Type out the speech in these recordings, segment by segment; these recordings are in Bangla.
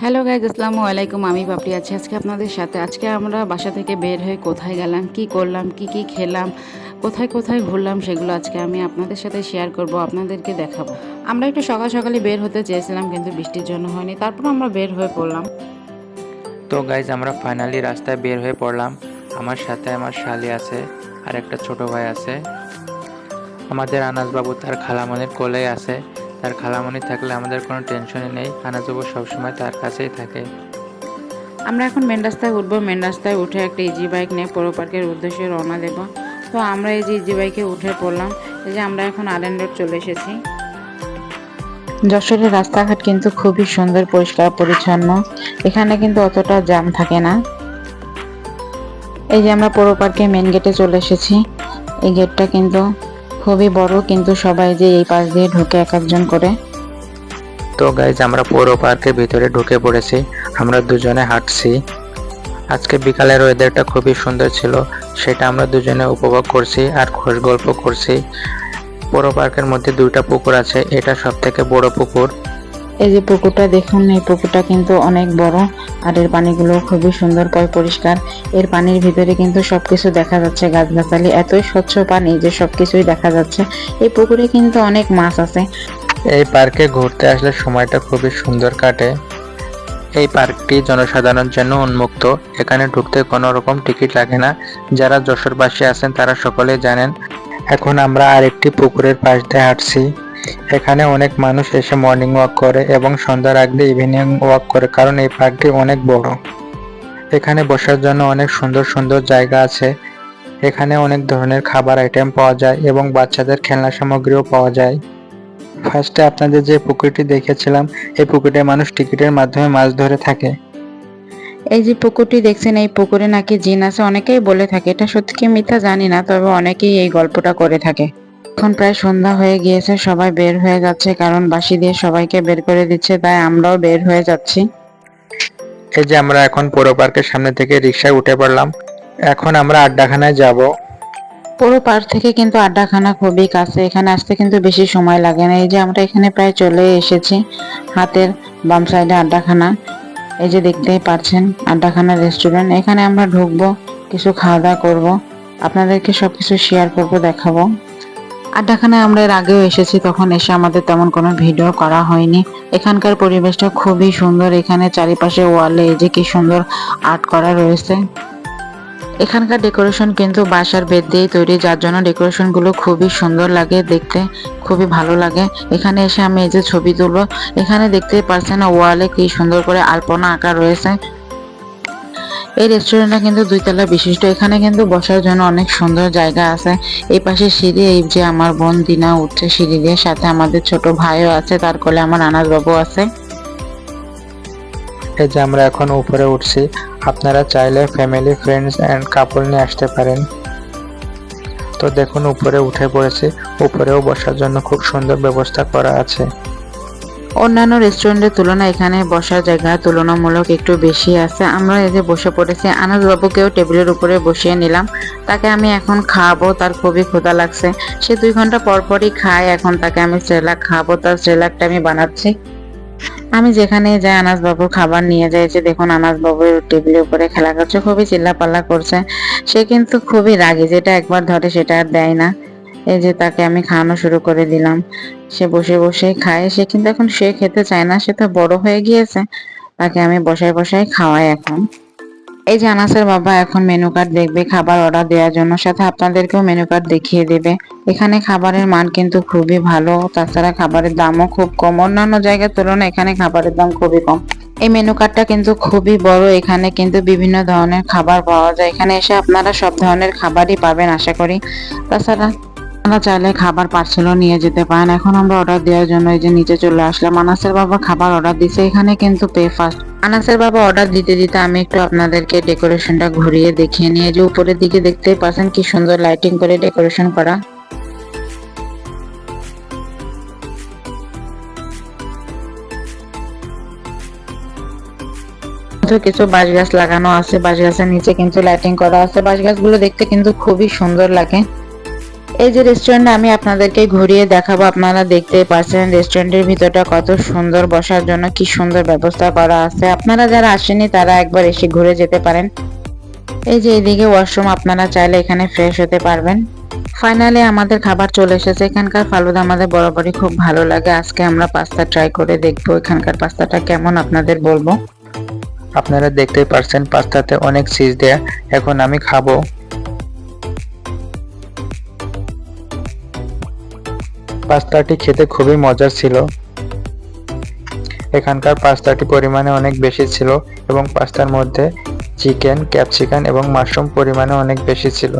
হ্যালো গাইজ, আসসালামু আলাইকুম। আমি পাপড়ি আছি আজকে আপনাদের সাথে। আজকে আমরা বাসা থেকে বের হয়ে কোথায় গেলাম, কি করলাম, কি খেলাম, কোথায় কোথায় ঘুরলাম, সেগুলো আজকে আমি আপনাদের সাথে শেয়ার করব, আপনাদেরকে দেখাবো। আমরা একটু সকাল সকালে বের হতে চেয়েছিলাম, কিন্তু বৃষ্টির জন্য হয়নি। তারপর আমরা বের হয়ে পড়লাম। তো গাইজ আমরা ফাইনালি রাস্তায় বের হয়ে পড়লাম। আমার সাথে আমার শালি আছে আর একটা ছোট ভাই আছে। আমাদের আনাসবাবু তার খালামণির কোলেই আছে। তার খালামণি থাকলে আমাদের কোনো টেনশনই নেই। আনাসবাবু সবসময় তার কাছেই থাকে। আমরা এখন মেন রাস্তায় উঠবো। মেন রাস্তায় উঠে একটা ইজি বাইক নিয়ে পৌর পার্কের উদ্দেশ্যে রওনা দেবো। তো আমরা এই যে ইজি বাইকে উঠে পড়লাম। এই যে আমরা এখন আরএন রোড চলে এসেছি। যশোরের রাস্তাঘাট কিন্তু খুবই সুন্দর, পরিষ্কার পরিচ্ছন্ন। এখানে কিন্তু অতটা জ্যাম থাকে না। এই যে আমরা পৌর পার্কে মেন গেটে চলে এসেছি। এই গেটটা কিন্তু খুবই বড়, কিন্তু সবাই যে এই পাশ দিয়ে ঢুকে এক একজন করে। তো গাইজ আমরা পৌর পার্কের ভিতরে ঢুকে পড়েছি। আমরা দুজনে হাঁটছি। আজকে বিকালের ওয়েদারটা খুবই সুন্দর ছিল, সেটা আমরা দুজনে উপভোগ করছি আর খোশ গল্প করছি। পৌর পার্কের মধ্যে দুইটা পুকুর আছে, এটা সব থেকে বড় পুকুর। এই যে পুকুরটা দেখুন, এই পুকুরটা কিন্তু অনেক বড়, আর এর পানিগুলো খুবই সুন্দর পরিষ্কার। এর পানির ভিতরে কিন্তু সবকিছু দেখা যাচ্ছে, গাছগাছালি, এতই স্বচ্ছ পানি যে সবকিছুই দেখা যাচ্ছে। এই পুকুরে কিন্তু অনেক মাছ আছে। এই পার্কে ঘুরতে আসলে সময়টা খুবই সুন্দর কাটে। এই পার্কটি জনসাধারণের জন্য উন্মুক্ত। এখানে ঢুকতে কোনো রকম টিকিট লাগে না। যারা যশোরবাসী আছেন তারা সকলেই জানেন। এখন আমরা আরেকটি পুকুরের পাশ দিয়ে হাঁটছি। এখানে অনেক মানুষ এসে মর্নিং ওয়াক করে এবং সন্ধ্যার আগে ইভিনিং ওয়াক করে, কারণ এই পার্কটি অনেক বড়। এখানে বসার জন্য অনেক সুন্দর সুন্দর জায়গা আছে। এখানে অনেক ধরনের খাবার আইটেম পাওয়া যায় এবং বাচ্চাদের খেলনা সামগ্রীও পাওয়া যায়। ফার্স্টে আপনাদের যে পুকুরটি দেখেছিলাম, এই পুকুরে মানুষ টিকিটের মাধ্যমে মাছ ধরে থাকে। এই যে পুকুরটি দেখছেন, এই পুকুরে নাকি জিন আছে, অনেকেই বলে থাকে। এটা সত্যি কি মিথ্যা জানি না, তবে অনেকেই এই গল্পটা করে থাকে। এখন প্রায় সন্ধ্যা হয়ে গিয়েছে, সবাই বের হয়ে যাচ্ছে, কারণ বাঁশি দিয়ে সবাইকে বের করে দিচ্ছে, তাই আমরাও বের হয়ে যাচ্ছি। এই যে আমরা এখন পৌর পার্কের সামনে থেকে রিক্সায় উঠে পড়লাম। এখন আমরা আড্ডাখানায় যাব। পৌর পার্ক থেকে কিন্তু আড্ডাখানা খুবই কাছে, এখানে আসতে কিন্তু বেশি সময় লাগে না। এই যে আমরা এখানে প্রায় চলে এসেছি। হাতের বাম সাইডে আড্ডাখানা। এই যে দেখতেই পাচ্ছেন আড্ডাখানা রেস্টুরেন্ট। এখানে আমরা ঢুকবো, কিছু খাওয়া দাওয়া করবো, আপনাদেরকে সবকিছু শেয়ার করব, দেখাবো। আড্ডাখানায় আমরা এর আগেও এসেছি, তখন এসে আমাদের তেমন কোনো ভিডিও করা হয়নি। এখানকার পরিবেশটা খুবই সুন্দর। এখানে চারিপাশে ওয়ালে এই যে কি সুন্দর আর্ট করা রয়েছে। এখানকার ডেকোরেশন কিন্তু বাঁশের বেত দিয়েই তৈরি, যার জন্য ডেকোরেশন গুলো খুবই সুন্দর লাগে দেখতে, খুবই ভালো লাগে। এখানে এসে আমি এই যে ছবি তুলবো। এখানে দেখতেই পাচ্ছেন ওয়ালে কি সুন্দর করে আলপনা আঁকা রয়েছে। এই রেস্টুরেন্টটা কিন্তু 2 তলা বিশিষ্ট। এখানে কিন্তু বসার জন্য অনেক সুন্দর জায়গা আছে। এই পাশে সিঁড়ি, এই যে আমার বোন দিনা উঠছে সিঁড়ি দিয়ে, সাথে আমাদের ছোট ভাইও আছে, তার কোলে আমার আনাস বাবু আছে। এই যে আমরা এখন উপরে উঠছি। আপনারা চাইলে ফ্যামিলি, ফ্রেন্ডস এন্ড কাপল নিয়ে আসতে পারেন। তো দেখুন উপরে উঠে পড়েছি। উপরেও বসার জন্য খুব সুন্দর ব্যবস্থা করা আছে। অন্যান্য রেস্টুরেন্টের তুলনায় এখানে বসার জায়গা তুলনামূলক একটু বেশি আছে। আমরা এই যে বসে পড়েছি, আনাস বাবুকেও টেবিলের উপরে বসিয়ে নিলাম। তাকে আমি এখন খাওয়াবো, তার খুবই ক্ষুধা লাগছে। সে 2 ঘন্টা পর পরই খায়। এখন তাকে আমি সেরেলাক খাওয়াবো, তার সেরেলাকটা আমি বানাচ্ছি। আমি যেখানে যাই আনাস বাবুর খাবার নিয়ে যাই। যে দেখুন আনাস বাবুর টেবিলের উপরে খেলা করছে, খুবই চিল্লাপাল্লা করছে। সে কিন্তু খুবই রাগী, যেটা একবার ধরে সেটা আর দেয় না। এই যে তাকে আমি খাওয়ানো শুরু করে দিলাম। সে বসে বসে খায়। সে কিন্তু এখন সে খেতে চায় না, সে তো বড় হয়ে গিয়েছে। তাকে আমি বসায় বসায় খাওয়াই এখন। এই যে আনাসের বাবা এখন মেনু কার্ড দেখবে খাবার অর্ডার দেওয়ার জন্য, সাথে আপনাদেরকেও মেনু কার্ড দেখিয়ে দেবে। এখানে খাবারের মান কিন্তু খুবই ভালো, তাছাড়া খাবারের দামও খুব কম। অন্যান্য জায়গার তুলনায় এখানে খাবারের দাম খুবই কম। এই মেনু কার্ডটা কিন্তু খুবই বড়। এখানে কিন্তু বিভিন্ন ধরনের খাবার পাওয়া যায়। এখানে এসে আপনারা সব ধরনের খাবারই পাবেন আশা করি। তাছাড়া আপনারা চাইলে খাবার পার্সেলও নিয়ে যেতে পারেন। এখন আমরা অর্ডার দেওয়ার জন্য এই যে নিচে চলে আসলাম। আনাসের বাবা খাবার অর্ডার দিছে। এখানে কিন্তু পে ফার্স্ট। আনাসের বাবা অর্ডার দিতে দিতে আমি একটু আপনাদেরকে ডেকোরেশনটা ঘুরিয়ে দেখিয়ে নিয়ে, যে উপরের দিকে দেখতেই পাচ্ছেন কি সুন্দর লাইটিং করে ডেকোরেশন করা। কিছু বাঁশ গাছ লাগানো আছে, বাঁশ গাছের নিচে কিন্তু লাইটিং করা আছে। বাঁশ গাছগুলো দেখতে কিন্তু খুবই সুন্দর লাগে। এই যে রেস্টুরেন্টে আমি আপনাদেরকে ঘুরিয়ে দেখাবো, আপনারা দেখতেই পাচ্ছেন রেস্টুরেন্টের ভিতরটা কত সুন্দর, বসার জন্য কি সুন্দর ব্যবস্থা করা আছে। আপনারা যারা আসেননি তারা একবার এসে ঘুরে যেতে পারেন। এই যে এদিকে ওয়াশরুম, আপনারা চাইলে এখানে ফ্রেশ হতে পারবেন। ফাইনালি আমাদের খাবার চলে এসেছে। এখানকার ফালুদা আমাদের বরাবরই খুব ভালো লাগে। আজকে আমরা পাস্তা ট্রাই করে দেখবো এখানকার পাস্তাটা কেমন, আপনাদের বলবো। আপনারা দেখতেই পারছেন পাস্তাতে অনেক চিজ দেয়া। এখন আমি খাবো। পাস্তাটি খেতে খুবই মজার ছিল। এখানকার পাস্তাটি পরিমাণে অনেক বেশি ছিল এবং পাস্তার মধ্যে চিকেন, ক্যাপসিকাম এবং মাশরুম পরিমাণে অনেক বেশি ছিল।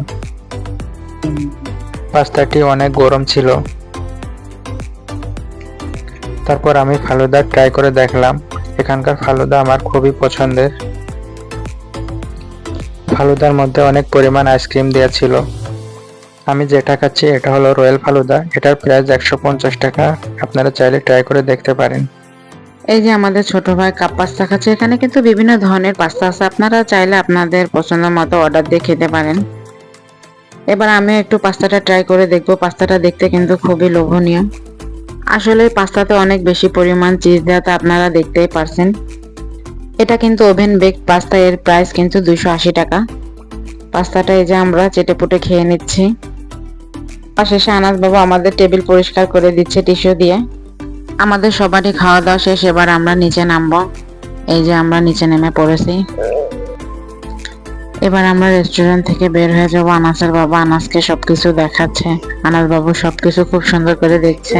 পাস্তাটি অনেক গরম ছিল। তারপর আমি ফালুদা ট্রাই করে দেখলাম। এখানকার ফালুদা আমার খুবই পছন্দের। ফালুদার মধ্যে অনেক পরিমাণ আইসক্রিম দেওয়া ছিল। আমি যেটা খাচ্ছি এটা হলো রয়্যাল ফালুদা। এটার প্রাইস 150 টাকা। আপনারা চাইলে ট্রাই করে দেখতে পারেন। এই যে আমাদের ছোট ভাই কাপ পাস্তা খাচ্ছে। এখানে কিন্তু বিভিন্ন ধরনের পাস্তা আছে, আপনারা চাইলে আপনাদের পছন্দ মতো অর্ডার দিয়ে খেতে পারেন। এবার আমি একটু পাস্তাটা ট্রাই করে দেখবো। পাস্তাটা দেখতে কিন্তু খুবই লোভনীয়। আসলে পাস্তাতে অনেক বেশি পরিমাণ চিজ দেওয়া, তা আপনারা দেখতেই পারছেন। এটা কিন্তু ওভেন বেকড পাস্তা, এর প্রাইস কিন্তু 280 টাকা। পাস্তাটা এই যে আমরা চেটেপুটে খেয়ে নিচ্ছি। আর শেষে আনাস বাবু আমাদের টেবিল পরিষ্কার করে দিচ্ছে টিস্যু দিয়ে। আমাদের সবারই খাওয়া দাওয়া শেষ, এবার আমরা নিচে নামবো। এই যে আমরা নিচে নেমে পড়েছি। এবার আমরা রেস্টুরেন্ট থেকে বের হয়ে যাবো। আনাসের বাবা আনাসকে সবকিছু দেখাচ্ছে। আনাস বাবু সবকিছু খুব সুন্দর করে দেখছে।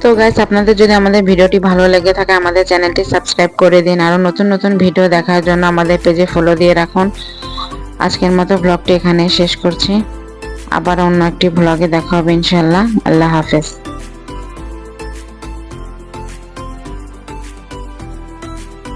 তো গাইস, আপনাদের যদি আমাদের ভিডিওটি ভালো লেগে থাকে আমাদের চ্যানেলটি সাবস্ক্রাইব করে দিন। আরো নতুন নতুন ভিডিও দেখার জন্য আমাদের পেজে ফলো দিয়ে রাখুন। আজকের মতো ব্লগটি এখানে শেষ করছি। আবার অন্য একটি ব্লগে দেখা হবে ইনশাল্লাহ। আল্লাহ হাফেজ।